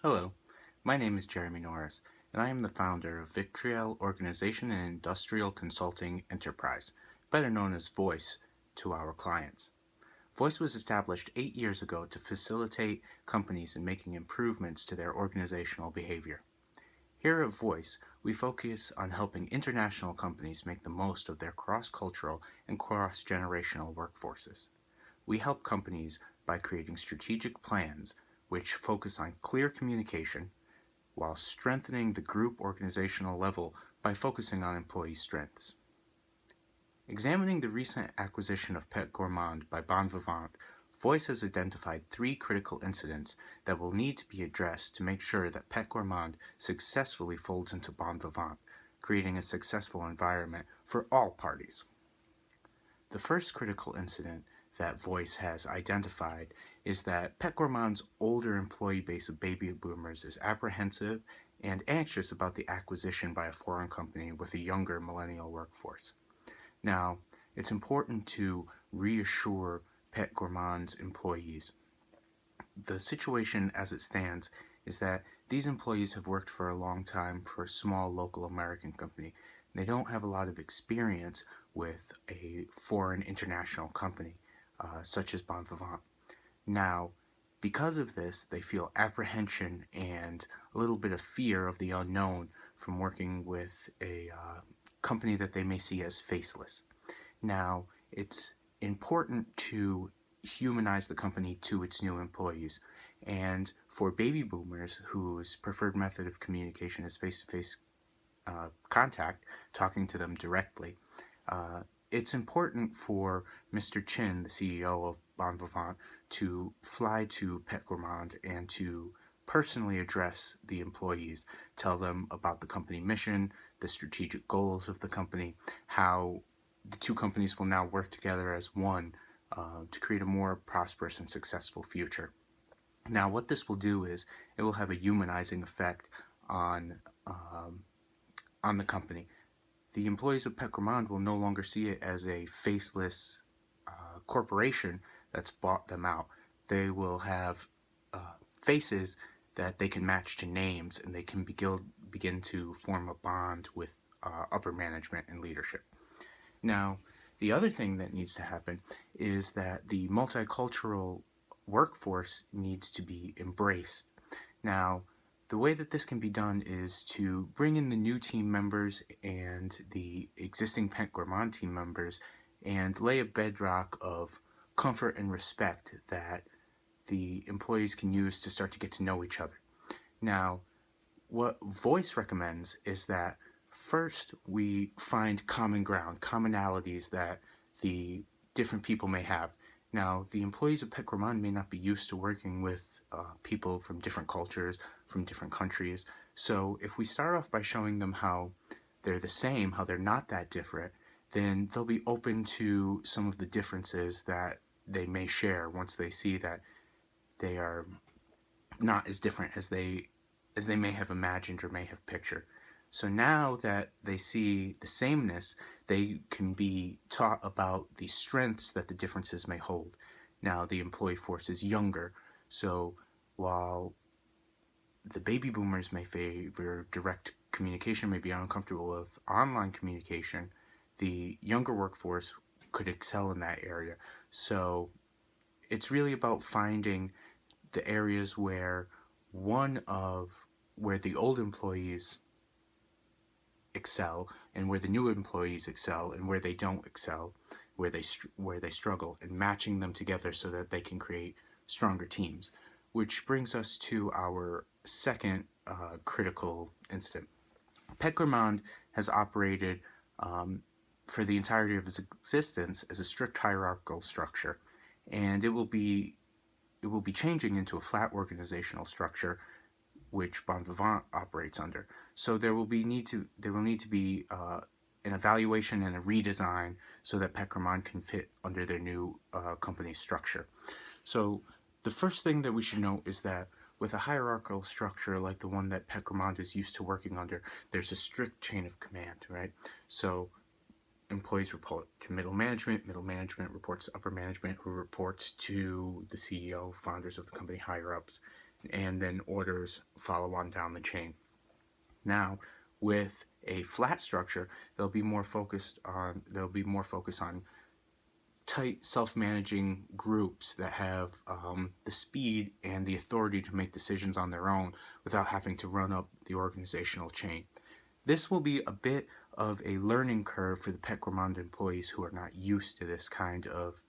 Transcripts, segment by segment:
Hello, my name is Jeremy Norris, and I am the founder of Vitriol Organization and Industrial Consulting Enterprise, better known as Voice to our clients. Voice was established 8 years ago to facilitate companies in making improvements to their organizational behavior. Here at Voice, we focus on helping international companies make the most of their cross-cultural and cross-generational workforces. We help companies by creating strategic plans which focus on clear communication while strengthening the group organizational level by focusing on employee strengths. Examining the recent acquisition of Pet Gourmand by Bon Vivant, Voice has identified 3 critical incidents that will need to be addressed to make sure that Pet Gourmand successfully folds into Bon Vivant, creating a successful environment for all parties. The first critical incident that Voice has identified is that Pet Gourmand's older employee base of baby boomers is apprehensive and anxious about the acquisition by a foreign company with a younger millennial workforce. Now, it's important to reassure Pet Gourmand's employees. The situation as it stands is that these employees have worked for a long time for a small local American company. They don't have a lot of experience with a foreign international company such as Bon Vivant. Now, because of this, they feel apprehension and a little bit of fear of the unknown from working with a company that they may see as faceless. Now, it's important to humanize the company to its new employees. And for baby boomers whose preferred method of communication is face-to-face contact, talking to them directly, it's important for Mr. Chin, the CEO of Bon Vivant, to fly to Pet Gourmand and to personally address the employees, tell them about the company mission, the strategic goals of the company, how the two companies will now work together as one to create a more prosperous and successful future. Now, what this will do is it will have a humanizing effect on the company. The employees of Pet Gourmand will no longer see it as a faceless corporation that's bought them out. They will have faces that they can match to names, and they can begin to form a bond with upper management and leadership. Now, the other thing that needs to happen is that the multicultural workforce needs to be embraced. Now, the way that this can be done is to bring in the new team members and the existing Pet Gourmand team members and lay a bedrock of comfort and respect that the employees can use to start to get to know each other. Now, what Voice recommends is that first we find common ground, commonalities that the different people may have. Now, the employees of Pet Gourmand may not be used to working with people from different cultures, from different countries. So if we start off by showing them how they're the same, how they're not that different, then they'll be open to some of the differences that they may share once they see that they are not as different as they may have imagined or may have pictured. So now that they see the sameness, they can be taught about the strengths that the differences may hold. Now, the employee force is younger, so while the baby boomers may favor direct communication, may be uncomfortable with online communication, the younger workforce could excel in that area. So it's really about finding the areas where the old employees excel and where the new employees excel and where they don't excel, where they struggle, and matching them together so that they can create stronger teams. Which brings us to our second critical incident. Pet Gourmand has operated for the entirety of its existence as a strict hierarchical structure, and it will be changing into a flat organizational structure which Bon Vivant operates under. So there will need to be an evaluation and a redesign so that Pet Gourmand can fit under their new company structure. So the first thing that we should note is that with a hierarchical structure like the one that Pet Gourmand is used to working under, there's a strict chain of command, right? So employees report to middle management reports to upper management, who reports to the CEO, founders of the company, higher ups. and then orders follow on down the chain. Now, with a flat structure, there'll be more focus on tight self-managing groups that have the speed and the authority to make decisions on their own without having to run up the organizational chain. This will be a bit of a learning curve for the Pet Gourmand employees who are not used to this kind of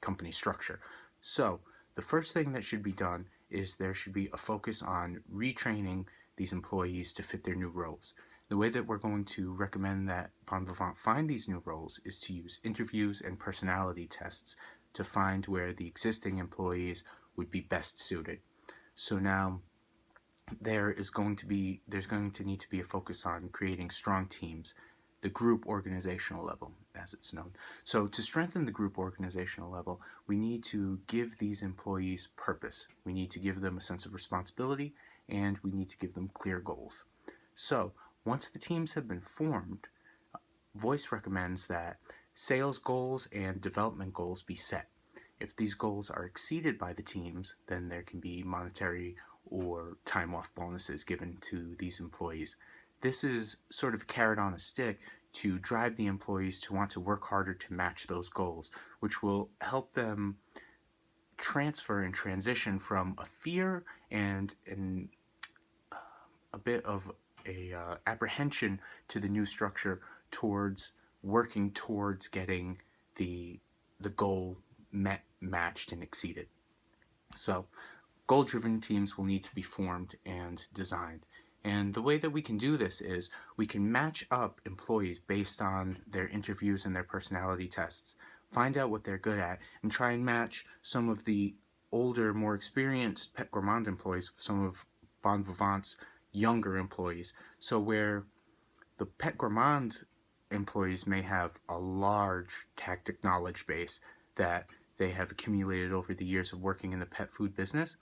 company structure. So the first thing that should be done is there should be a focus on retraining these employees to fit their new roles. The way that we're going to recommend that Bon Vivant find these new roles is to use interviews and personality tests to find where the existing employees would be best suited. So now there's going to need to be a focus on creating strong teams, the group organizational level, as it's known. So to strengthen the group organizational level, we need to give these employees purpose. We need to give them a sense of responsibility, and we need to give them clear goals. So once the teams have been formed, Voice recommends that sales goals and development goals be set. If these goals are exceeded by the teams, then there can be monetary or time off bonuses given to these employees. This is sort of a carrot on a stick to drive the employees to want to work harder to match those goals, which will help them transfer and transition from a fear and a bit of a apprehension to the new structure towards working towards getting the goal met, matched, and exceeded. So goal-driven teams will need to be formed and designed. And the way that we can do this is we can match up employees based on their interviews and their personality tests, find out what they're good at, and try and match some of the older, more experienced Pet Gourmand employees with some of Bon Vivant's younger employees. So where the Pet Gourmand employees may have a large tactic knowledge base that they have accumulated over the years of working in the pet food business,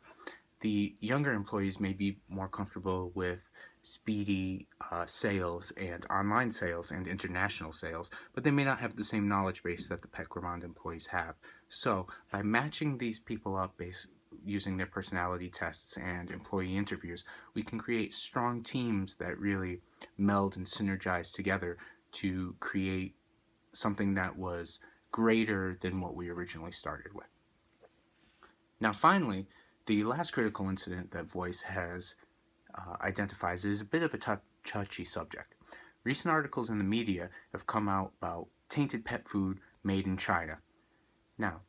the younger employees may be more comfortable with speedy sales and online sales and international sales, but they may not have the same knowledge base that the Pet Gourmand employees have. So by matching these people up using their personality tests and employee interviews, we can create strong teams that really meld and synergize together to create something that was greater than what we originally started with. Now finally, the last critical incident that Voice has identifies is a bit of a touchy subject. Recent articles in the media have come out about tainted pet food made in China. Now,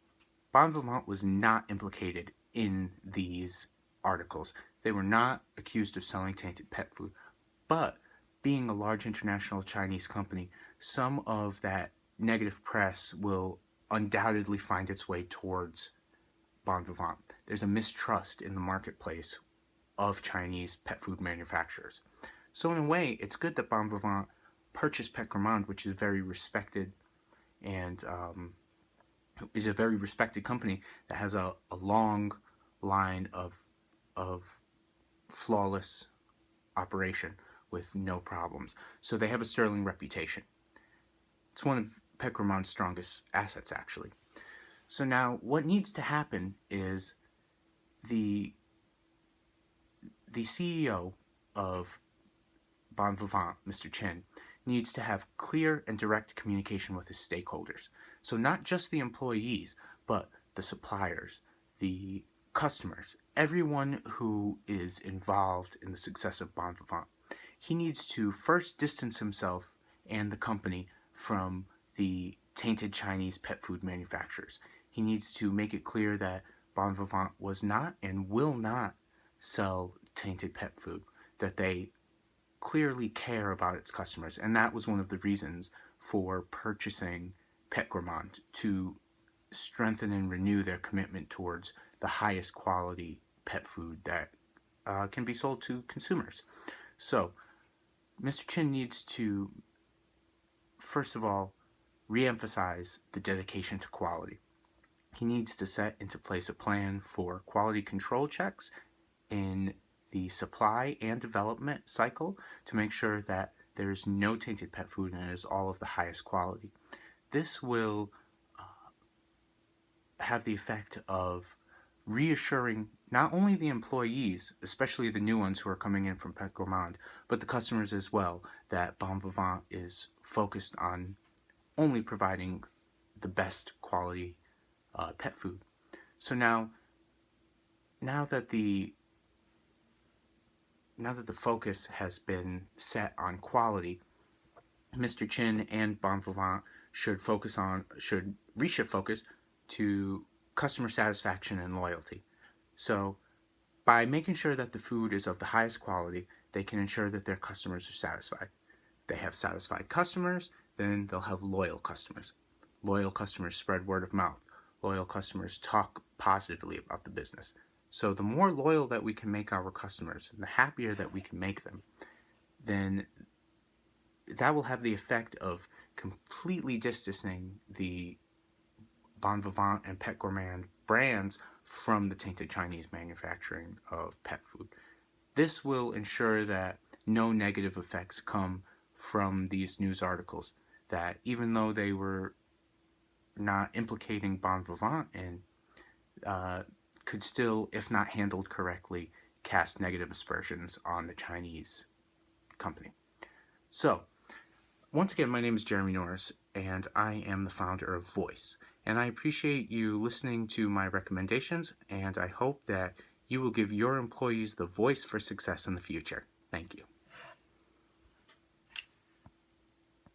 Bon Vivant was not implicated in these articles. They were not accused of selling tainted pet food. But being a large international Chinese company, some of that negative press will undoubtedly find its way towards Bon Vivant. There's a mistrust in the marketplace of Chinese pet food manufacturers. So in a way, it's good that Bon Vivant purchased Pet Gourmand, which is very respected and is a very respected company that has a long line of flawless operation with no problems. So they have a sterling reputation. It's one of Pet Gourmand's strongest assets, actually. So now what needs to happen is the CEO of Bon Vivant, Mr. Chen, needs to have clear and direct communication with his stakeholders. So not just the employees, but the suppliers, the customers, everyone who is involved in the success of Bon Vivant. He needs to first distance himself and the company from the tainted Chinese pet food manufacturers. He needs to make it clear that Bon Vivant was not and will not sell tainted pet food, that they clearly care about its customers, and that was one of the reasons for purchasing Pet Gourmand, to strengthen and renew their commitment towards the highest quality pet food that can be sold to consumers. So Mr. Chin needs to, first of all, re-emphasize the dedication to quality. He needs to set into place a plan for quality control checks in the supply and development cycle to make sure that there's no tainted pet food and it is all of the highest quality. This will have the effect of reassuring not only the employees, especially the new ones who are coming in from Pet Gourmand, but the customers as well, that Bon Vivant is focused on only providing the best quality pet food. So now that the now that the focus has been set on quality, Mr. Chin and Bon Vivant should reshift focus to customer satisfaction and loyalty. So by making sure that the food is of the highest quality, they can ensure that their customers are satisfied. They have satisfied customers, then they'll have loyal customers. Loyal customers spread word of mouth. Loyal customers talk positively about the business. So the more loyal that we can make our customers, and the happier that we can make them, then that will have the effect of completely distancing the Bon Vivant and Pet Gourmand brands from the tainted Chinese manufacturing of pet food. This will ensure that no negative effects come from these news articles, that even though they were not implicating Bon Vivant and could still, if not handled correctly, cast negative aspersions on the Chinese company. So, once again, my name is Jeremy Norris, and I am the founder of Voice. And I appreciate you listening to my recommendations, and I hope that you will give your employees the voice for success in the future. Thank you.